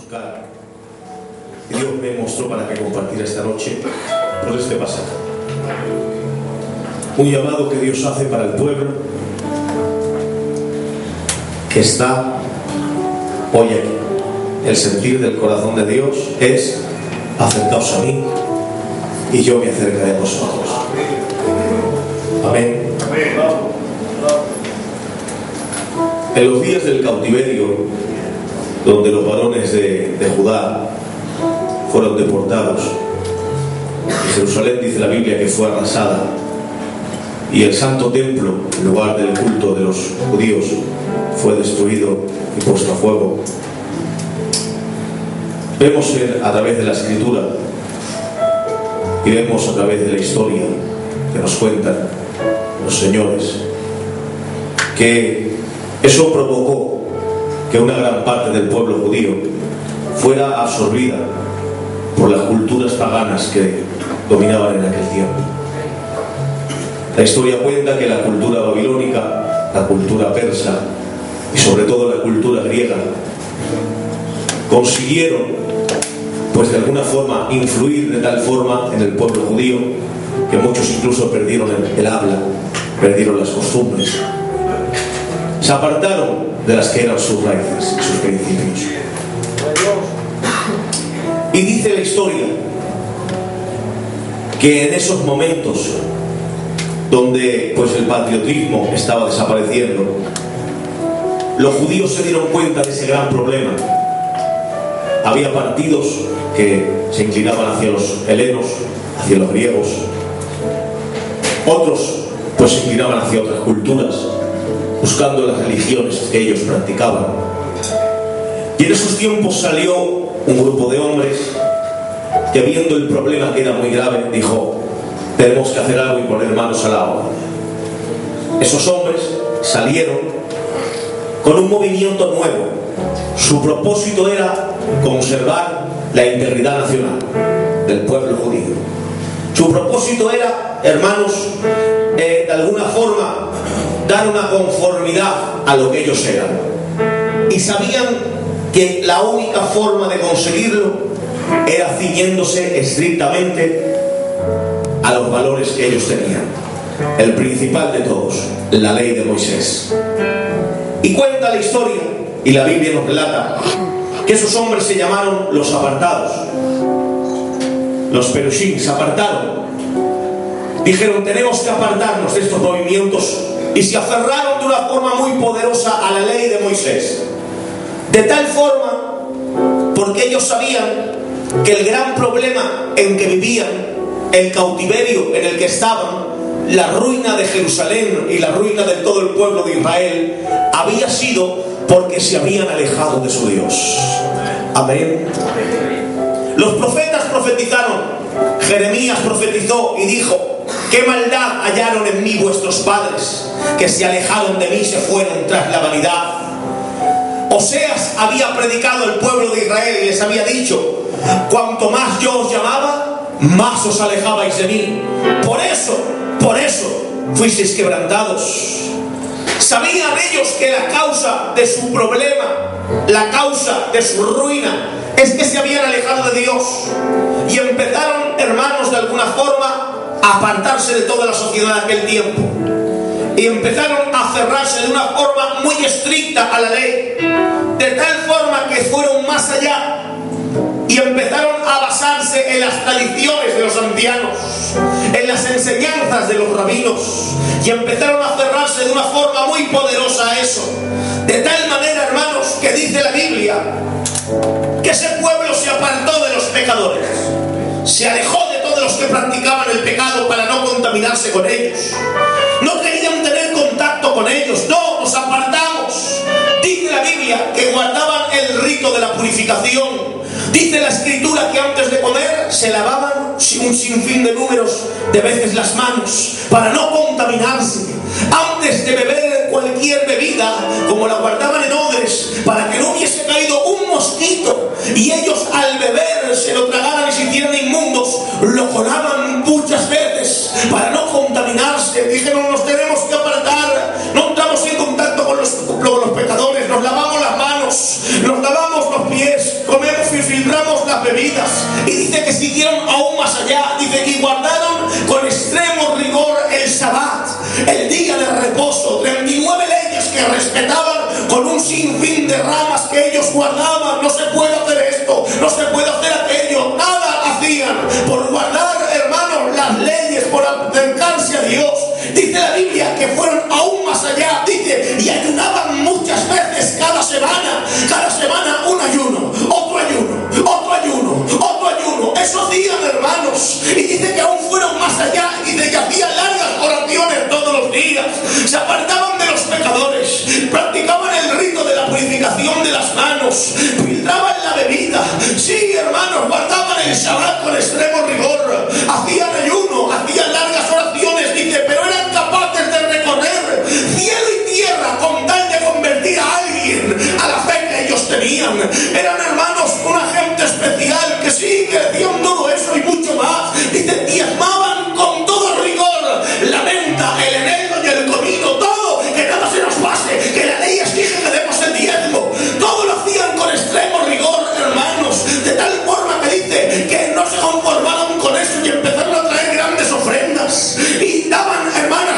buscar. Y Dios me mostró para que compartiera esta noche por este pasaje. Un llamado que Dios hace para el pueblo que está hoy aquí. El sentir del corazón de Dios es: acercaos a mí y yo me acercaré a vosotros. Amén. En los días del cautiverio, donde los varones de Judá fueron deportados, y Jerusalén, dice la Biblia, que fue arrasada, y el santo templo, el lugar del culto de los judíos, fue destruido y puesto a fuego. Vemos a través de la Escritura y vemos a través de la historia que nos cuentan los señores que eso provocó que una gran parte del pueblo judío fuera absorbida por las culturas paganas que dominaban en aquel tiempo. La historia cuenta que la cultura babilónica, la cultura persa y sobre todo la cultura griega consiguieron, pues de alguna forma, influir de tal forma en el pueblo judío que muchos incluso perdieron el habla, perdieron las costumbres, se apartaron de las que eran sus raíces y sus principios. Y dice la historia que en esos momentos donde pues el patriotismo estaba desapareciendo, los judíos se dieron cuenta de ese gran problema. Había partidos que se inclinaban hacia los helenos, hacia los griegos. Otros pues se inclinaban hacia otras culturas, buscando las religiones que ellos practicaban. Y en esos tiempos salió un grupo de hombres que, viendo el problema que era muy grave, dijo: tenemos que hacer algo y poner manos a la obra. Esos hombres salieron con un movimiento nuevo. Su propósito era conservar la integridad nacional del pueblo judío. Su propósito era, hermanos, de alguna forma dar una conformidad a lo que ellos eran. Y sabían que la única forma de conseguirlo era ciñéndose estrictamente a los valores que ellos tenían. El principal de todos, la ley de Moisés. Y cuenta la historia, y la Biblia nos relata, que esos hombres se llamaron los apartados. Los perushim se apartaron. Dijeron: tenemos que apartarnos de estos movimientos. Y se aferraron de una forma muy poderosa a la ley de Moisés. De tal forma, porque ellos sabían que el gran problema en que vivían, el cautiverio en el que estaban, la ruina de Jerusalén y la ruina de todo el pueblo de Israel, había sido porque se habían alejado de su Dios. Amén. Los profetas profetizaron. Jeremías profetizó y dijo: qué maldad hallaron en mí vuestros padres, que se alejaron de mí y se fueron tras la vanidad. Oseas había predicado al pueblo de Israel y les había dicho: cuanto más yo os llamaba, más os alejabais de mí. Por eso fuisteis quebrantados. Sabían ellos que la causa de su problema, la causa de su ruina, es que se habían alejado de Dios. Y empezaron, hermanos, de alguna forma a apartarse de toda la sociedad de aquel tiempo. Y empezaron a cerrarse de una forma muy estricta a la ley, de tal forma que fueron más allá y empezaron a basarse en las tradiciones de los ancianos, en las enseñanzas de los rabinos, y empezaron a cerrarse de una forma muy poderosa a eso. De tal manera, hermanos, que dice la Biblia que ese pueblo se apartó de los pecadores, se alejó de todos los que practicaban el pecado para no contaminarse con ellos. No querían tener contacto con ellos. No, nos apartamos. Dice la Biblia que guardaban el rito de la purificación. Dice la Escritura que antes de comer se lavaban un sinfín de números de veces las manos para no contaminarse. Antes de beber cualquier bebida, como la guardaban en odres, para que no hubiese caído un mosquito y ellos al beber se lo tragaran y se hicieran inmundos, lo colaban muchas veces para no contaminarse. Dijeron: nos tenemos que apartar, no entramos en contacto con los pecadores, nos lavamos las manos, nos lavamos los pies, comemos bebidas. Y dice que siguieron aún más allá. Dice que guardaron con extremo rigor el Sabbat, el día de reposo. 39 leyes que respetaban con un sinfín de ramas que ellos guardaban. No se puede hacer esto, no se puede hacer aquello. Nada hacían por guardar, hermanos, las leyes, por acercarse a Dios. Dice la Biblia que fueron aún más allá. Dice, y ayunaban muchas veces cada semana un ayuno, otro ayuno, otro ayuno, otro ayuno. Eso hacían, hermanos. Y dice que aún fueron más allá. Y dice que hacían largas oraciones todos los días. Se apartaban de los pecadores, practicaban el rito de la purificación de las manos, filtraban la bebida. Sí, hermanos, guardaban el Shabbat con extremo rigor, hacían ayuno, hacían largas oraciones. Dice, pero eran capaces de recorrer cielo y tierra con tal de convertir a alguien a la fe que ellos tenían. Eran, hermanos, una gente especial que sí, que decían todo eso y mucho más. Dice, diezmaban con todo rigor la venta, el eneldo y el comino, todo, que nada se nos pase, que la ley exige que demos el diezmo. Todo lo hacían con extremo rigor, hermanos, de tal forma que dice que no se conformaban con eso y empezaron a traer grandes ofrendas y daban, hermanas,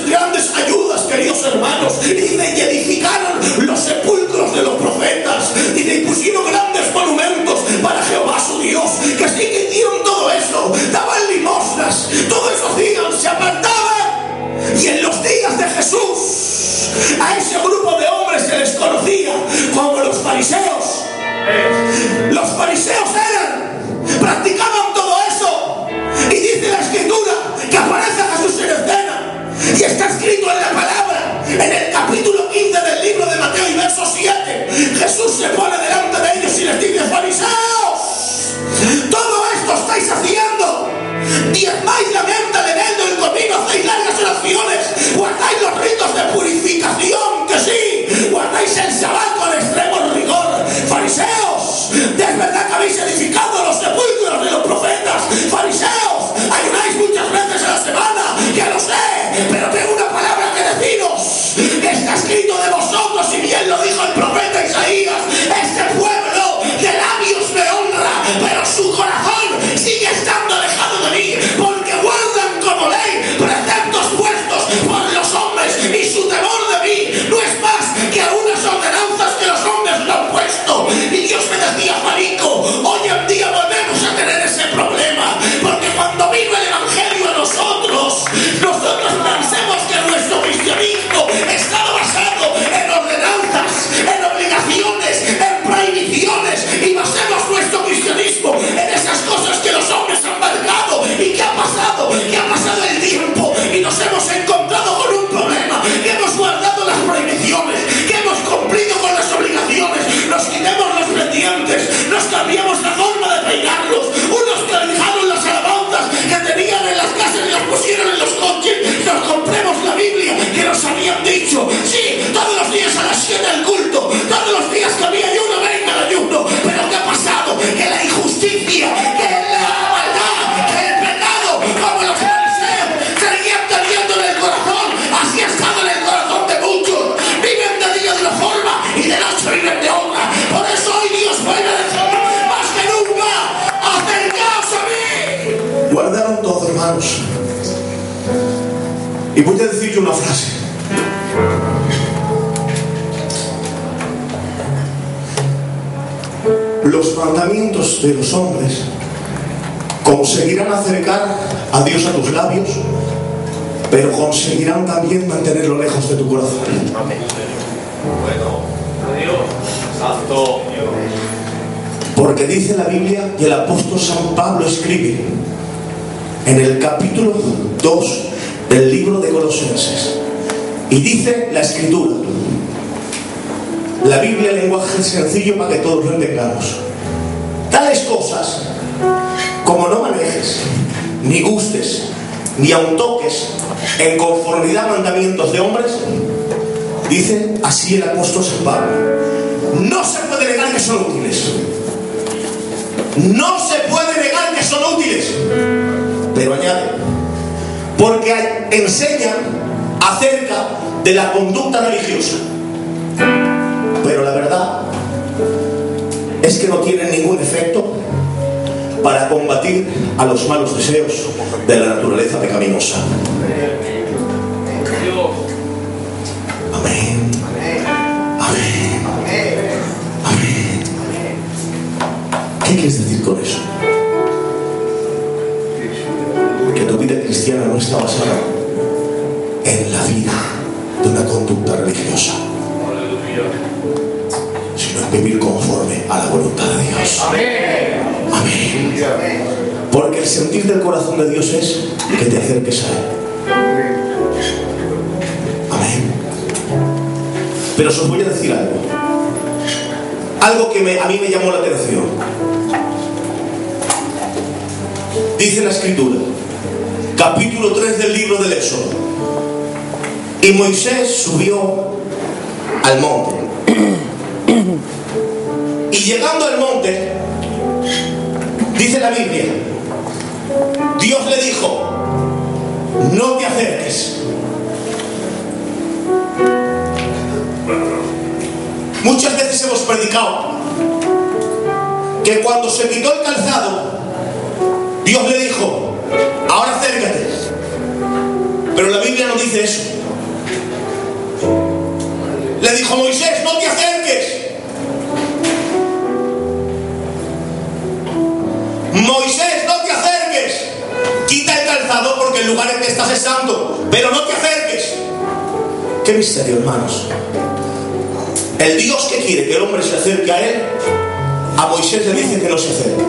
grandes ayudas, queridos hermanos. Y dice, y edificaron los sepulcros de los profetas. Dice, y pusieron grandes monumentos para Jehová su Dios. Que sí que hicieron todo eso, daban limosnas, todo eso hacían, se apartaban. Y en los días de Jesús, a ese grupo de hombres se les conocía como los fariseos. Los fariseos practicaban todo eso. Y dice la Escritura que aparece Jesús en escena. Y está escrito en la palabra, en el capítulo 15 del libro de Mateo y verso 7. Jesús se pone delante de ellos y les dice, fariseos, todo esto estáis haciendo. Diezmáis la venta, el eneldo, el comino, hacéis largas oraciones, guardáis los ritos de purificación, que sí, guardáis el Sabbat con extremo rigor. Fariseos, es verdad que habéis edificado los sepulcros de los profetas. Fariseos, ayunáis muchas veces a la semana, ya lo sé, pero tengo una palabra que deciros. Está escrito de vosotros, y bien lo dijo el profeta Isaías, este pueblo de labios me honra, pero su corazón sigue estando alejado de mí, porque guardan como ley preceptos puestos por los hombres, y su temor de mí no es más que algunas ordenanzas que los hombres le han puesto. Y Dios me decía, Marico, hoy en día volvemos a tener ese problema, porque cuando vino el Evangelio a nosotros pensemos que nuestro cristianismo estaba basado en ordenanzas, en obligaciones, en prohibiciones, y basemos nuestro cristianismo en esas cosas que los hombres han marcado. ¿Y qué ha pasado? Que ha pasado el tiempo y nos hemos encontrado con un problema, que hemos guardado las prohibiciones, que hemos cumplido con las obligaciones, nos quitemos los pendientes, nos cambiamos la forma de peinarlos, unos que dejaron las alabanzas que tenían en las casas y las pusieron en los coches, nos compremos la Biblia que nos habían dicho, sí, todos los días a las 7 el culto, todos los días que había ayuno, venga el ayuno. Pero ¿qué ha pasado? Que la injusticia, que la maldad, que el pecado, como los fariseos seguían teniendo en el corazón, así ha estado en el corazón de muchos. Viven de día de una forma y de noche viven de otra. Por eso hoy Dios vuelve a decir más que nunca, acercaos a mí. Guardaron todo, hermanos. Y voy a decir yo una frase. Los mandamientos de los hombres conseguirán acercar a Dios a tus labios, pero conseguirán también mantenerlo lejos de tu corazón. Amén. Bueno, Dios, santo. Porque dice la Biblia, y el apóstol San Pablo escribe en el capítulo 2 del libro de Colosenses, y dice la Escritura, la Biblia, lenguaje sencillo para que todos lo entendamos: tales cosas como no manejes, ni gustes, ni aun toques en conformidad a mandamientos de hombres, dice así el apóstol San Pablo, no se puede negar que son útiles. No se puede negar que son útiles. Pero añade, porque enseñan acerca de la conducta religiosa. Pero la verdad es que no tienen ningún efecto para combatir a los malos deseos de la naturaleza pecaminosa. Amén. Amén. Amén. ¿Qué quieres decir con eso? Que tu vida cristiana no está basada en la vida de una conducta religiosa, sino en vivir conforme a la voluntad de Dios. Amén. Porque el sentir del corazón de Dios es que te acerques a Él. Amén. Pero os voy a decir algo que a mí me llamó la atención. Dice la Escritura, capítulo 3 del libro del Éxodo: y Moisés subió al monte, y llegando al monte, dice la Biblia, Dios le dijo: no te acerques. Muchas veces hemos predicado que cuando se quitó el calzado, Dios le dijo: ahora acércate. Pero la Biblia no dice eso. Le dijo: Moisés, no te acerques. Moisés, no te acerques. Quita el calzado porque el lugar en que estás es santo, pero no te acerques. Qué misterio, hermanos. El Dios que quiere que el hombre se acerque a Él, a Moisés le dice que no se acerque.